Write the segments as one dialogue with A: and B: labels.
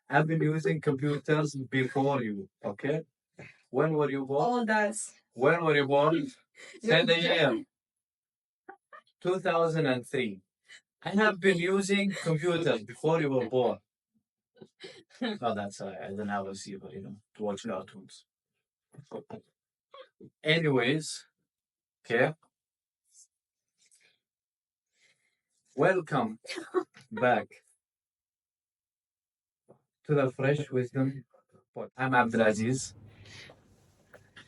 A: I've been using computers before you, okay? When were you born?
B: All does.
A: When were you born? Say the year. 2003. I have been using computers before you were born. Oh, that's I didn't have a receiver, to watch cartoons. Anyways, okay. Welcome back to the Fresh Wisdom Pod. I'm Abdulaziz,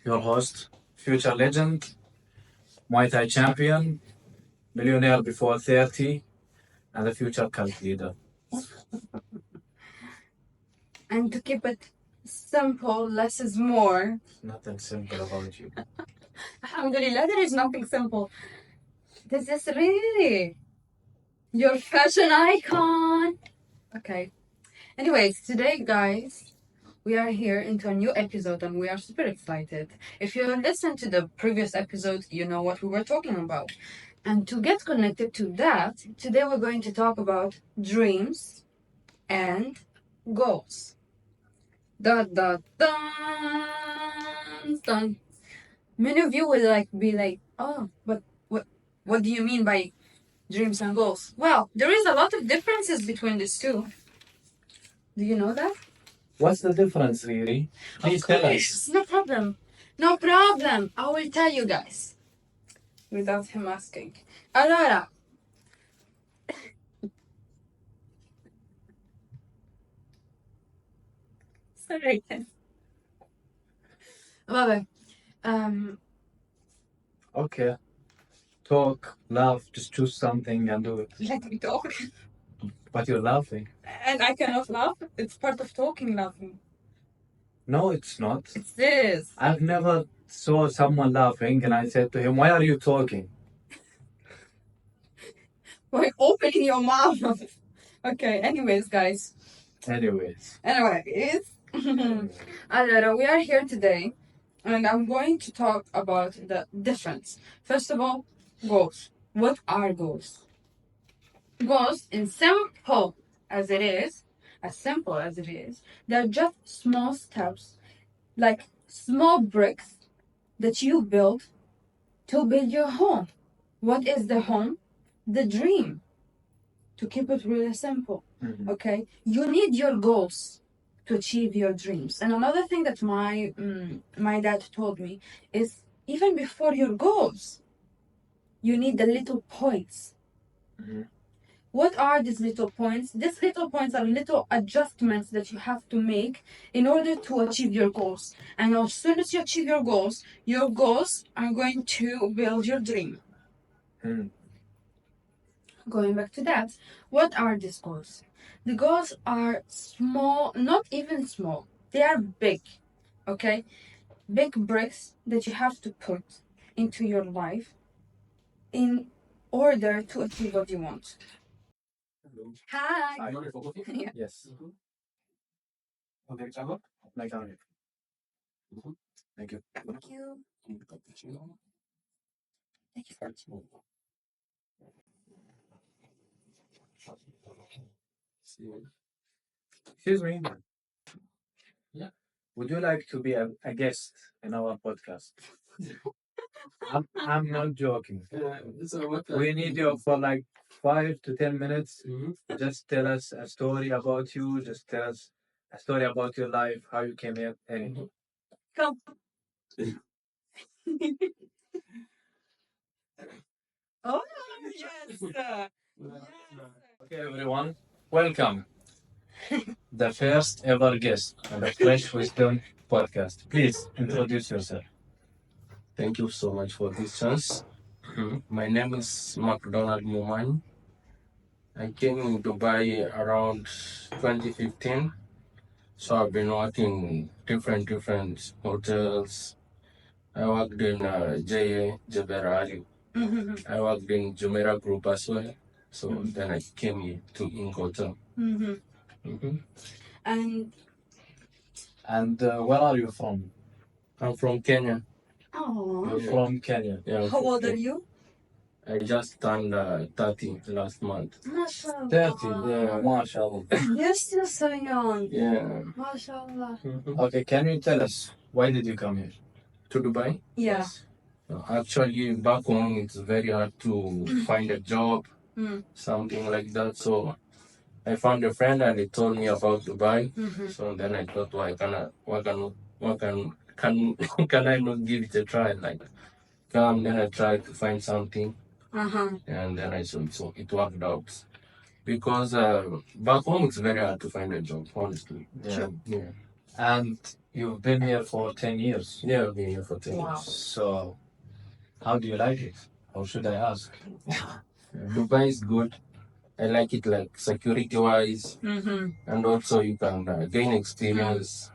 A: your host, future legend, Muay Thai champion, millionaire before 30, and the future cult leader.
B: And to keep it simple, less is more.
A: Nothing simple about you.
B: Alhamdulillah, there is nothing simple. This is really your fashion icon. Okay. Anyways, today, guys, we are here into a new episode and we are super excited. If you listened to the previous episode, you know what we were talking about. And to get connected to that, today we're going to talk about dreams and goals. Dun, dun, dun, dun. Many of you will be like, oh, but what do you mean by dreams and goals? Well, there is a lot of differences between these two. Do you know that?
A: What's the difference, Riri? Please tell us.
B: No problem. No problem. I will tell you guys. Without him asking. Allora. Sorry. Vabbè.
A: Okay. Talk, laugh, just choose something and do it.
B: Let me talk.
A: But you're laughing.
B: And I cannot laugh. It's part of talking, laughing.
A: No, it's not.
B: It is.
A: I've never saw someone laughing and I said to him, why are you talking?
B: Why opening your mouth? Okay, anyways, guys.
A: Anyways.
B: Allora, we are here today and I'm going to talk about the difference. First of all, goals. What are goals? Goals, in simple as it is, they're just small steps, like small bricks that you build to build your home. What is the home? The dream. To keep it really simple, okay? You need your goals to achieve your dreams. And another thing that my dad told me is even before your goals, you need the little points. What are these little points? These little points are little adjustments that you have to make in order to achieve your goals. And as soon as you achieve your goals are going to build your dream. Going back to that, what are these goals? The goals are small, not even small. They are big, okay? Big bricks that you have to put into your life in order to achieve what you want. Hi. Yeah.
A: Yes. Okay, Chavo? Like on it. Thank you.
B: Thank you. Thank you.
A: Excuse me. Yeah. Would you like to be a guest in our podcast? I'm not joking. We need you for like 5 to 10 minutes. Just tell us a story about you. Just tell us a story about your life, how you came here. Anything.
B: Come. Oh, yes.
A: Okay, everyone. Welcome. The first ever guest on the Fresh Wisdom podcast. Please introduce yourself.
C: Thank you so much for this chance. My name is McDonald Muman. I came in Dubai around 2015. So I've been working in different hotels. I worked in JA, Jabera Ali. I worked in Jumeirah Group as well. So then I came here to Ink Hotel.
A: And where are you from?
C: I'm from Kenya.
B: Oh.
A: You're from Kenya.
C: Yeah,
B: How old are you?
C: I just turned 30 last month.
B: MashaAllah.
A: 30. Yeah, mashallah.
B: You're still so young.
C: Yeah.
B: MashaAllah.
A: Okay, can you tell us why did you come here?
C: To Dubai?
B: Yeah.
C: Actually, back home, it's very hard to find a job, something like that. So I found a friend and he told me about Dubai. So then I thought, can I not give it a try? Like, come, then I tried to find something, and then I saw so it worked out. Because back home, it's very hard to find a job, honestly.
A: Yeah.
C: Yeah.
A: And you've been here for 10 years.
C: Yeah, I've been here for 10
B: Wow.
C: years.
A: So, how do you like it? Or should I ask?
C: Dubai is good. I like it like security-wise, and also you can gain experience.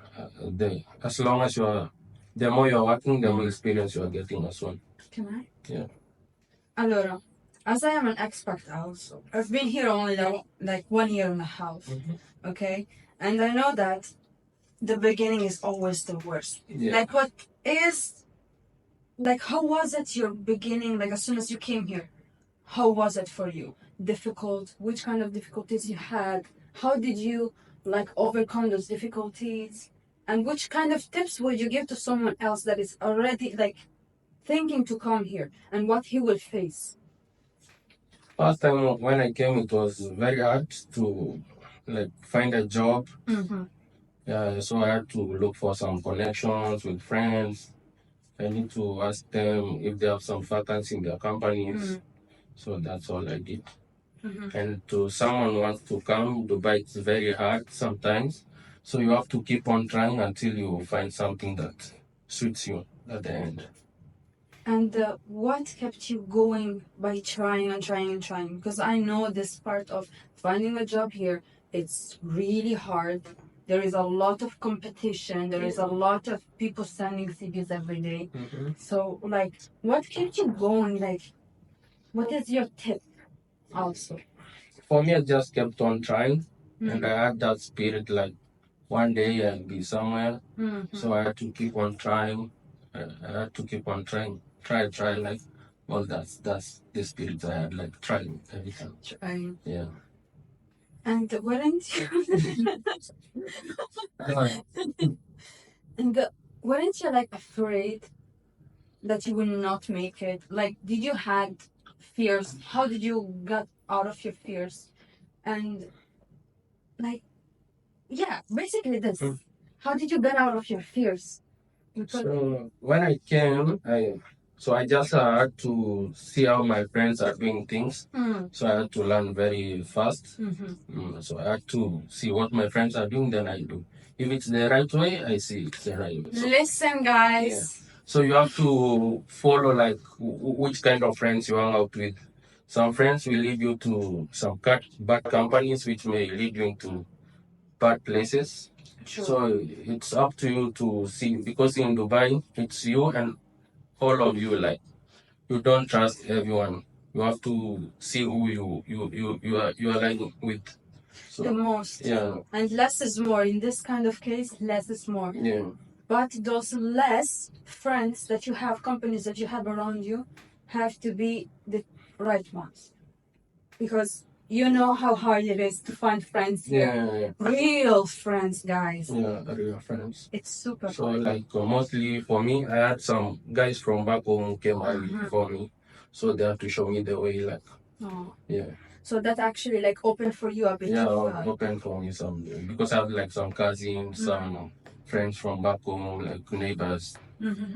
C: As long as the more you're working, the more experience you're getting as well.
B: Can I?
C: Yeah.
B: Allora, as I am an expat also, I've been here only like 1 year and a half. Okay? And I know that the beginning is always the worst.
C: Yeah.
B: Like how was it your beginning, like as soon as you came here? How was it for you? Difficult? Which kind of difficulties you had? How did you like overcome those difficulties? And which kind of tips would you give to someone else that is already like thinking to come here and what he will face?
C: First time when I came, it was very hard to like find a job. Yeah, so I had to look for some connections with friends. I need to ask them if they have some vacancy in their companies. So that's all I did. And to someone who wants to come, Dubai, it's very hard sometimes. So you have to keep on trying until you find something that suits you at the end.
B: And what kept you going by trying and trying and trying? Because I know this part of finding a job here, it's really hard. There is a lot of competition. There is a lot of people sending CVs every day. So, like, what kept you going? Like, what is your tip also?
C: For me, I just kept on trying. And I had that spirit like one day I'll be somewhere. So I had to keep on trying. I had to keep on trying. Try, like, well, that's the spirit I had, like, trying every time.
B: Trying.
C: Yeah.
B: And weren't you? And weren't you like afraid that you will not make it? Like, did you had fears? How did you get out of your fears? And like, yeah, basically this. How did you get out of your fears? Because
C: So when I came, I just had to see how my friends are doing things. So I had to learn very fast. So I had to see what my friends are doing, then I do. If it's the right way, I see it's the right way. So,
B: listen, guys.
C: yeah. So you have to follow like which kind of friends you hang out with. Some friends will lead you to some bad companies, which may lead you into bad places.
B: Sure.
C: So it's up to you to see, because in Dubai, it's you and all of you. Like, you don't trust everyone. You have to see who you are lying with. So,
B: The most.
C: yeah.
B: And less is more. In this kind of case, less is more.
C: Yeah.
B: But those less friends that you have, companies that you have around you, have to be the right ones. Because you know how hard it is to find friends here.
C: Yeah.
B: Real friends, guys.
C: Yeah, real friends.
B: It's super
C: So
B: hard.
C: like mostly for me, I had some guys from back home who came early for me. So they had to show me the way, like,
B: Oh.
C: yeah.
B: So that actually like opened for you a bit.
C: Yeah, open for me some, because I have like some cousins, some friends from back home, like neighbors.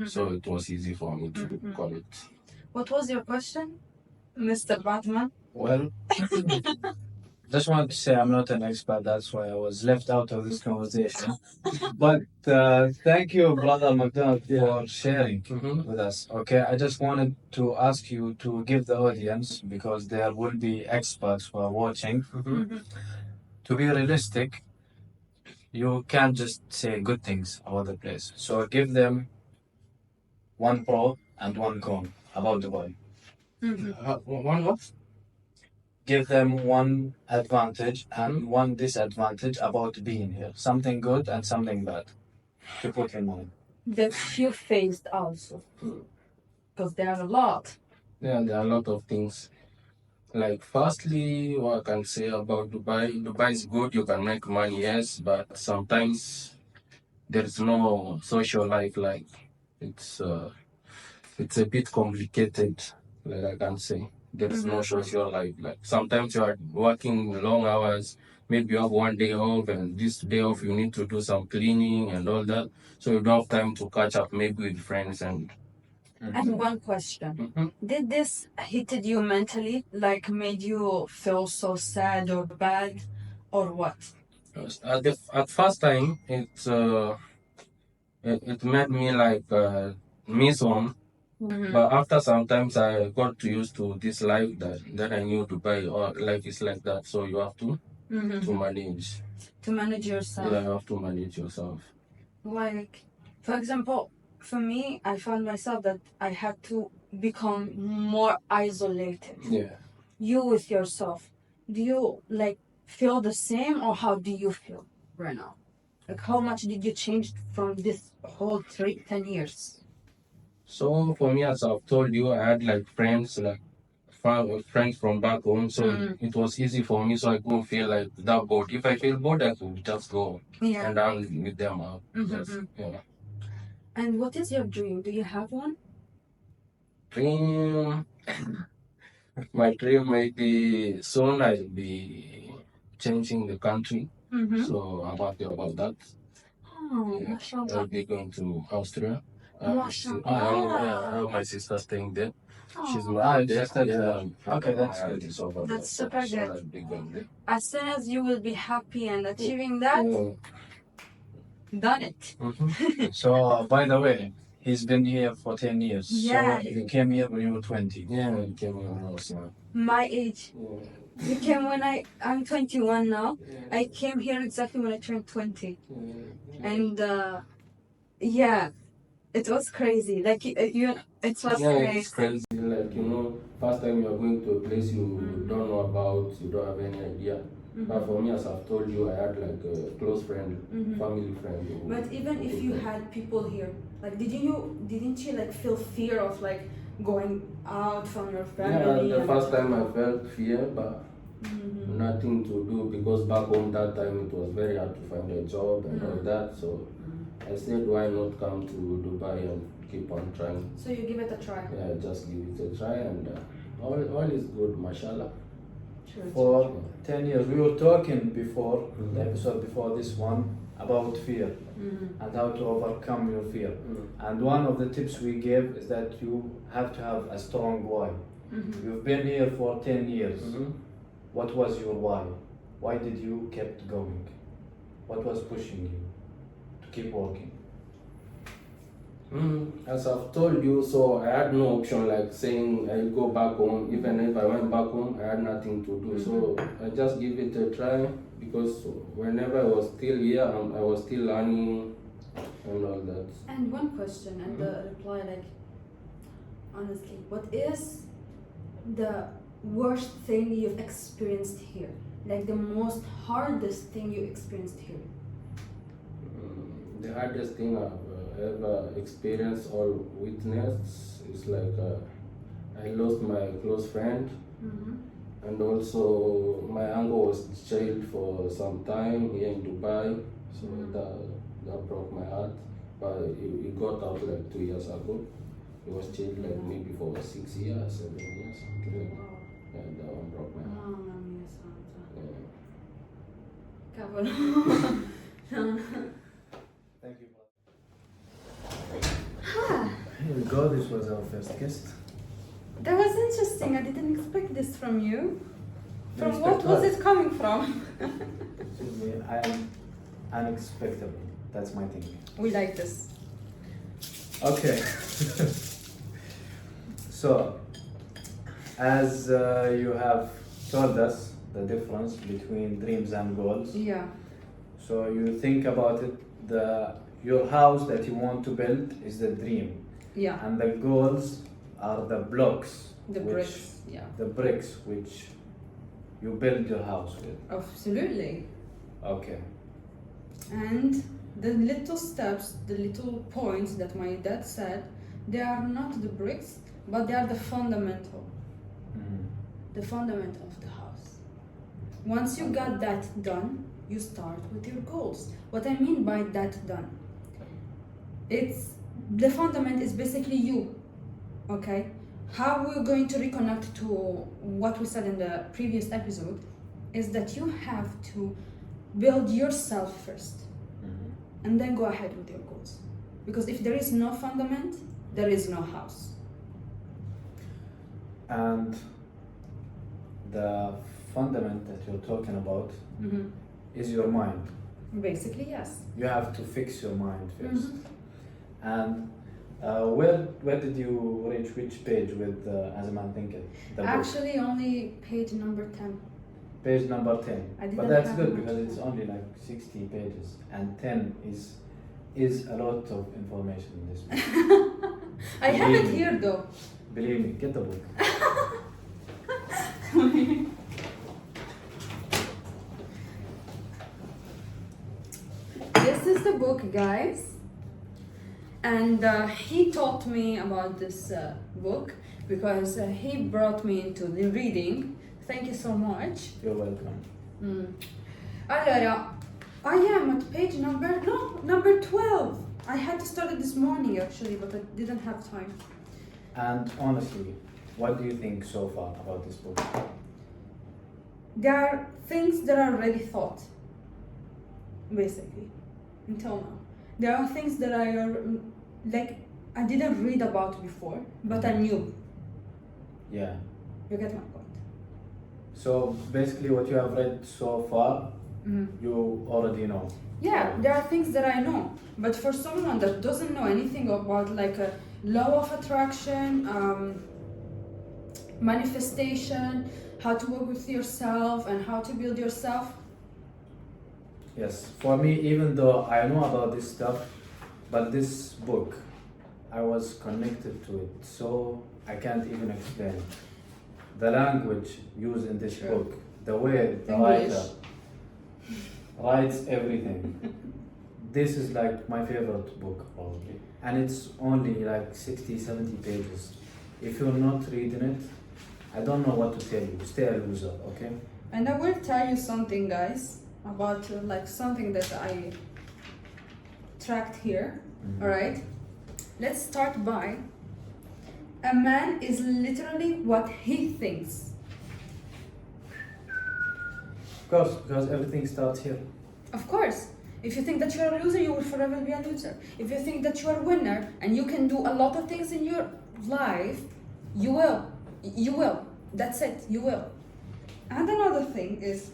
C: So it was easy for me to connect.
B: What was your question, Mr. Batman?
A: Well, just wanted to say I'm not an expert, that's why I was left out of this conversation. But thank you, Brother McDonald, for sharing with us. Okay, I just wanted to ask you to give the audience, because there will be experts who are watching, to be realistic. You can't just say good things about the place. So give them one pro and one con about Dubai.
C: One what?
A: Give them one advantage and one disadvantage about being here. Something good and something bad to put in mind.
B: That you faced also. Because there are a lot.
C: Yeah, there are a lot of things. Like, firstly, what I can say about Dubai is good, you can make money, yes, but sometimes there's no social life. Like, it's a bit complicated, like I can say. There's no social life. Like, sometimes you are working long hours, maybe you have one day off, and this day off you need to do some cleaning and all that. So you don't have time to catch up maybe with friends and
B: And one question. Did this hit you mentally? Like made you feel so sad or bad? Or what?
C: at first time it made me like miss home. But after sometimes I got to used to this life that I knew Dubai or life is like that. So you have to manage.
B: To manage yourself.
C: Yeah, you have to manage yourself.
B: Like, for example, for me, I found myself that I had to become more isolated.
C: Yeah.
B: You with yourself. Do you like feel the same, or how do you feel right now? Like, how much did you change from this whole 10 years?
C: So for me, as I've told you, I had like friends, like friends from back home. So it was easy for me, so I couldn't feel like that bored. If I feel bored, I could just go and hang with them out. Yeah.
B: And what is your dream? Do you have one?
C: Dream. My dream maybe soon I'll be changing the country. So I'm happy about that.
B: Oh, mashallah.
C: I'll be going to Austria.
B: Mashallah.
C: I have my sister staying there. She's
B: Oh.
C: married there.
A: Just like that.
C: Yeah,
A: Okay, that's good.
C: it's over there.
B: That's super
C: So
B: good.
C: I'll be going there.
B: As soon as you will be happy and achieving that, done it.
A: So, by the way, he's been here for 10 years.
B: Yeah.
A: So, you came here when you were 20.
C: Yeah, I came when I was young.
B: My age.
C: Yeah.
B: You came when I'm 21 now. I came here exactly when I turned 20. And yeah, it was crazy. Like it was
C: It's crazy. Like, first time you're going to a place you don't know about, you don't have any idea. But for me, as I've told you, I had like a close friend, family friend.
B: But even if you had people here, like didn't you like feel fear of like going out from your family?
C: Yeah, the first time I felt fear, but nothing to do because back home that time it was very hard to find a job and all that. So I said, why not come to Dubai and keep on trying?
B: So you give it a try.
C: Yeah, just give it a try, and all is good, mashallah.
A: For 10 years, we were talking before, the episode before this one, about fear and how to overcome your fear. And one of the tips we gave is that you have to have a strong why. You've been here for 10 years. What was your why? Why did you kept going? What was pushing you to keep working?
C: As I've told you, so I had no option like saying I'll go back home. Even if I went back home, I had nothing to do. So I just give it a try because whenever I was still here, I was still learning and all that.
B: And one question and the reply, like, honestly, what is the worst thing you've experienced here? Like the most hardest thing you experienced here?
C: The hardest thing I've ever experienced or witnessed is like I lost my close friend, and also my uncle was jailed for some time here in Dubai, so that broke my heart. But he got out like 2 years ago. He was jailed like maybe for 6 years, 7 years, something like that. Yeah, that one broke my heart.
A: Thank you. Here we go. This was our first guest.
B: That was interesting. I didn't expect this from you. From
A: Expect
B: what was
A: what?
B: it coming from?
A: Excuse me, I am unexpected. That's my thing.
B: We like this.
A: Okay. So, as you have told us the difference between dreams and goals.
B: Yeah.
A: So you think about it, your house that you want to build is the dream.
B: Yeah.
A: And the goals are the blocks.
B: The bricks. Yeah.
A: The bricks which you build your house with.
B: Absolutely.
A: Okay.
B: And the little steps, the little points that my dad said, they are not the bricks, but they are the fundamental,
A: Mhm.
B: the fundament of the house. Once you got that done, you start with your goals. What I mean by that done, it's the fundament is basically you, okay? How we're going to reconnect to what we said in the previous episode is that you have to build yourself first
A: Mhm.
B: and then go ahead with your goals. Because if there is no fundament, there is no house.
A: And the fundament that you're talking about is your mind.
B: Basically, yes.
A: You have to fix your mind first.
B: Mhm.
A: And where did you reach which page with As a Man Thinketh? The book?
B: Actually, only page number 10.
A: Page number 10.
B: I didn't
A: But that's
B: have
A: good
B: much
A: because it's
B: time.
A: only like 60 pages and 10 is a lot of information in this book.
B: I have it
A: Believe me.
B: here though.
A: Believe me, get the book.
B: This is the book, guys. And he taught me about this book because he brought me into the reading. Thank you so much.
A: You're welcome.
B: Allora, I am at page number 12. I had to start it this morning actually, but I didn't have time.
A: And honestly, what do you think so far about this book?
B: There are things that are already thought, basically, until now. There are things that I didn't read about before, but I knew.
A: Yeah.
B: You get my point.
A: So basically what you have read so far,
B: Mhm.
A: you already know.
B: Yeah, there are things that I know, but for someone that doesn't know anything about like a law of attraction, manifestation, how to work with yourself and how to build yourself.
A: Yes, for me, even though I know about this stuff, but this book, I was connected to it, so I can't even explain it. The language used in this
B: Sure.
A: book, the way the
B: English.
A: writer writes everything. This is like my favorite book probably. And it's only like 60, 70 pages. If you're not reading it, I don't know what to tell you. Stay a loser, okay?
B: And I will tell you something, guys, about like something that I tracked here.
A: Mhm.
B: All right, let's start by a man is literally what he thinks.
A: Of course, because everything starts here.
B: Of course, if you think that you're a loser, you will forever be a loser. If you think that you're a winner and you can do a lot of things in your life, you will. You will. That's it. You will. And another thing is.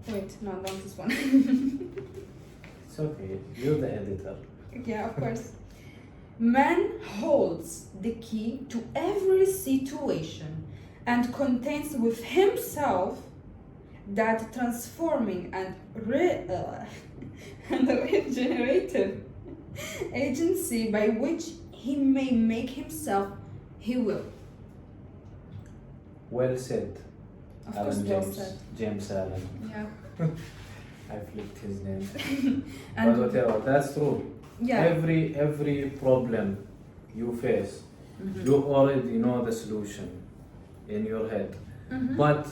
B: Wait, no, not this one.
A: It's okay, you're the editor.
B: Yeah, of course. Man holds the key to every situation and contains with himself that transforming and and regenerative agency by which he may make himself he will.
A: Well said,
B: Of
A: Alan
B: course, well
A: James.
B: said.
A: James Allen.
B: Yeah.
A: I flipped his name. But
B: And
A: whatever, that's true.
B: yeah.
A: Every problem you face,
B: Mhm.
A: you already know the solution in your head.
B: Mhm.
A: But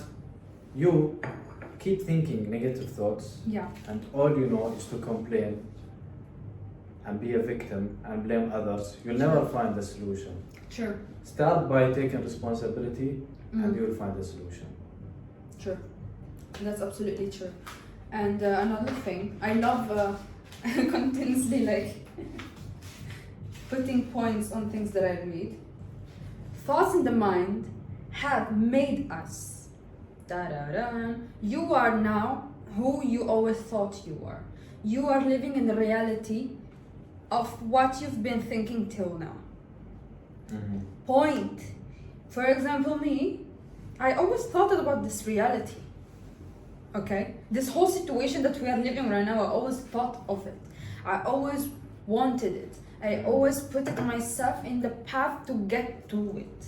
A: you keep thinking negative thoughts,
B: Yeah.
A: and all you know is to complain and be a victim and blame others. You'll never find the solution.
B: Sure.
A: Start by taking responsibility and
B: Mhm.
A: you'll find the solution.
B: True. That's absolutely true. And another thing, I love continuously like putting points on things that I read. Thoughts in the mind have made us. Da-da-da. You are now who you always thought you were. You are living in the reality of what you've been thinking till now. Point. For example, me, I always thought about this reality. Okay? This whole situation that we are living right now, I always thought of it. I always wanted it. I always put it myself in the path to get to it.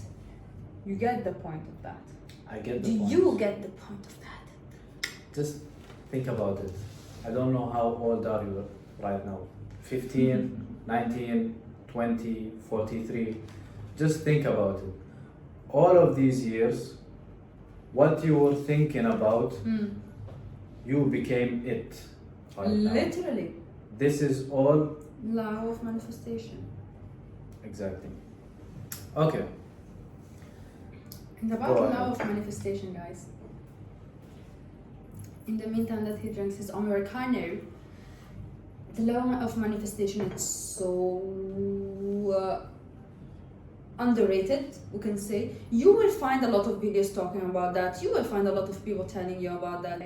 B: You get the point of that.
A: I get
B: Do
A: the point.
B: you get the point of that?
A: Just think about it. I don't know how old are you right now. 15, 19, 20, 43. Just think about it. All of these years, what you were thinking about, you became it right now.
B: Literally.
A: This is all
B: Law of manifestation.
A: exactly. Okay.
B: And about
A: Go
B: the
A: ahead.
B: law of manifestation, guys. In the meantime that he drinks his Americano, the law of manifestation is so underrated, we can say. You will find a lot of videos talking about that. You will find a lot of people telling you about that.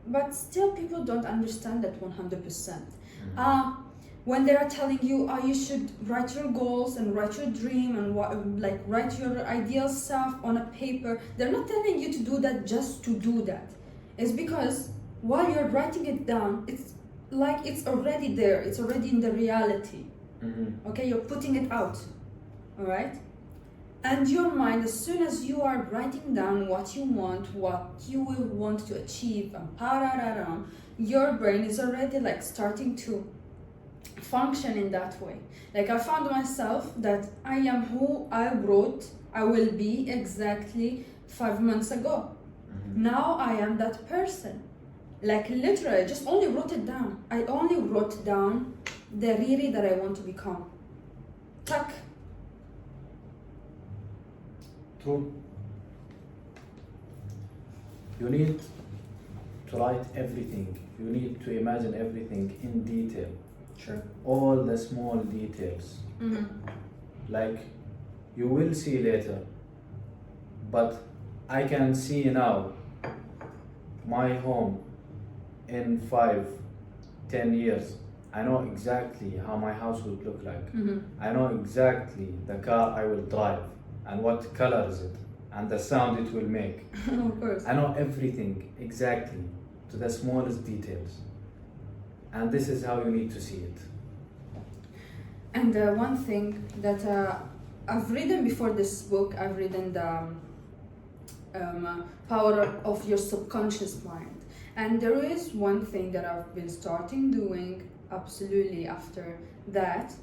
B: But still, people don't understand that 100%. When they are telling you, you should write your goals and write your dream and write your ideal stuff on a paper, they're not telling you to do that just to do that. It's because while you're writing it down, it's like it's already there. It's already in the reality. Okay, you're putting it out. All right. And your mind, as soon as you are writing down what you want, what you will want to achieve, and your brain is already like starting to function in that way. Like I found myself that I am who I wrote I will be exactly 5 months ago. Now I am that person. Like literally, I just only wrote it down. I only wrote down the Riri that I want to become. Tuck.
A: True. You need to write everything. You need to imagine everything in detail.
B: Sure.
A: All the small details. Like you will see later, but I can see now my home in 5, 10 years. I know exactly how my house would look like. I know exactly the car I will drive and what color is it and the sound it will make.
B: Of course.
A: I know everything exactly to the smallest details. And this is how you need to see it.
B: And one thing that I've written before this book, I've written the power of your subconscious mind. And there is one thing that I've been starting doing absolutely after that,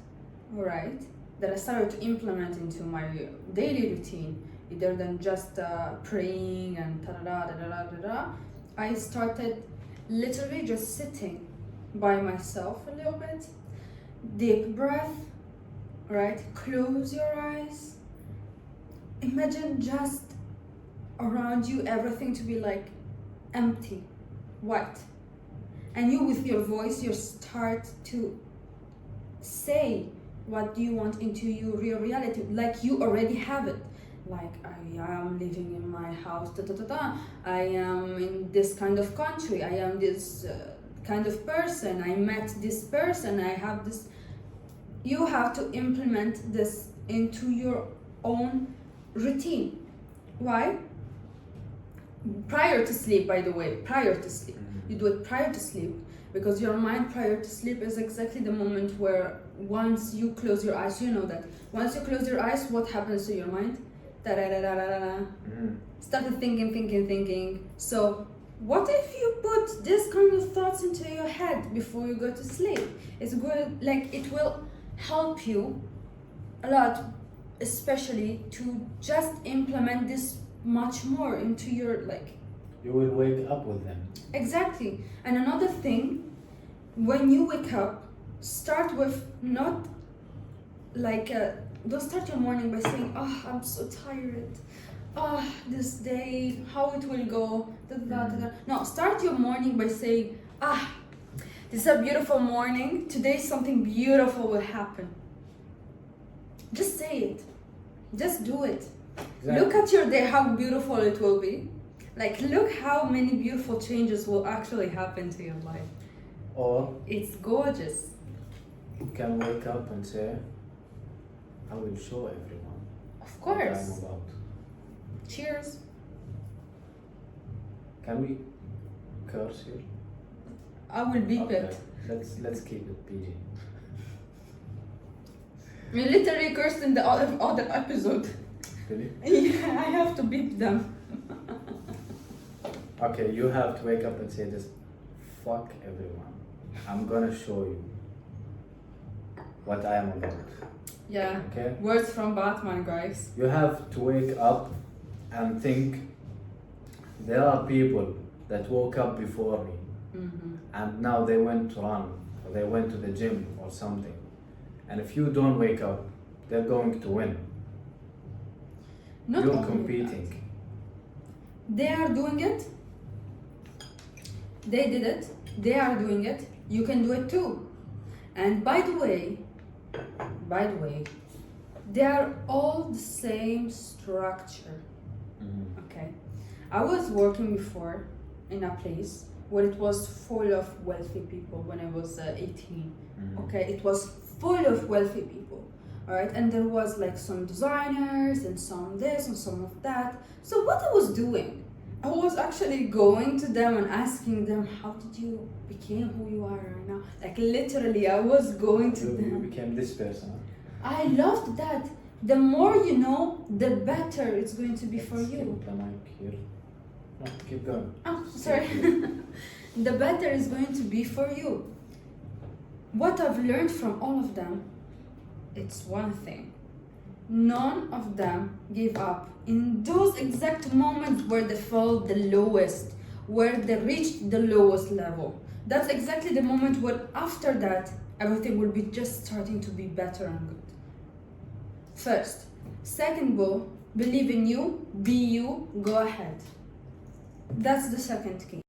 B: all right, that I started to implement into my daily routine, other than just praying and ta-da-da-da-da-da-da. I started literally just sitting by myself a little bit, deep breath, right? Close your eyes. Imagine just around you everything to be like empty, white. And you with your voice, you start to say what do you want into your real reality, like you already have it. Like I am living in my house, I am in this kind of country, I am this kind of person, I met this person, I have this. You have to implement this into your own routine. Why? Prior to sleep, by the way, prior to sleep. You do it prior to sleep because your mind prior to sleep is exactly the moment where once you close your eyes, you know that. Once you close your eyes, what happens to your mind? Started thinking. So what if you put this kind of thoughts into your head before you go to sleep? It's good, like it will help you a lot, especially to just implement this much more into your like.
A: You will wake up with them.
B: Exactly. And another thing, when you wake up, start with not like don't start your morning by saying, "Oh, I'm so tired. Oh, this day, how it will go." No, start your morning by saying, this is a beautiful morning. Today something beautiful will happen. Just say it. Just do it.
A: Exactly.
B: Look at your day, how beautiful it will be. Like, look how many beautiful changes will actually happen to your life.
A: Or
B: It's gorgeous.
A: you can wake up and say, I will show everyone
B: Of
A: what I'm
B: course.
A: about.
B: Cheers.
A: Can we curse here?
B: I will beep
A: Okay,
B: it.
A: let's keep it PG.
B: We literally cursed in the other episode.
A: Really?
B: Yeah, I have to beep them.
A: Okay, you have to wake up and say this. Fuck everyone. I'm gonna show you what I am about.
B: Yeah.
A: Okay?
B: Words from Batman, guys.
A: You have to wake up and think there are people that woke up before me and now they went to run or they went to the gym or something. And if you don't wake up, they're going to win.
B: Not
A: You're
B: only
A: competing.
B: that. They are doing it. They did it. They are doing it. You can do it too. And by the way, they are all the same structure. Okay. I was working before in a place where it was full of wealthy people when I was 18. Okay, it was full of wealthy people. All right, and there was like some designers and some this and some of that. So what I was doing, I was actually going to them and asking them, how did you become who you are right now? Like literally, I was going to
A: You
B: them.
A: became this person.
B: I loved that. The more you know, the better it's going to be for
A: Let's
B: you.
A: keep the mic here. No, keep going.
B: Oh, sorry. The better is going to be for you. What I've learned from all of them, it's one thing. None of them gave up in those exact moments where they felt the lowest, where they reached the lowest level. That's exactly the moment where after that, everything will be just starting to be better and good. First. Second goal, believe in you, be you, go ahead. That's the second key.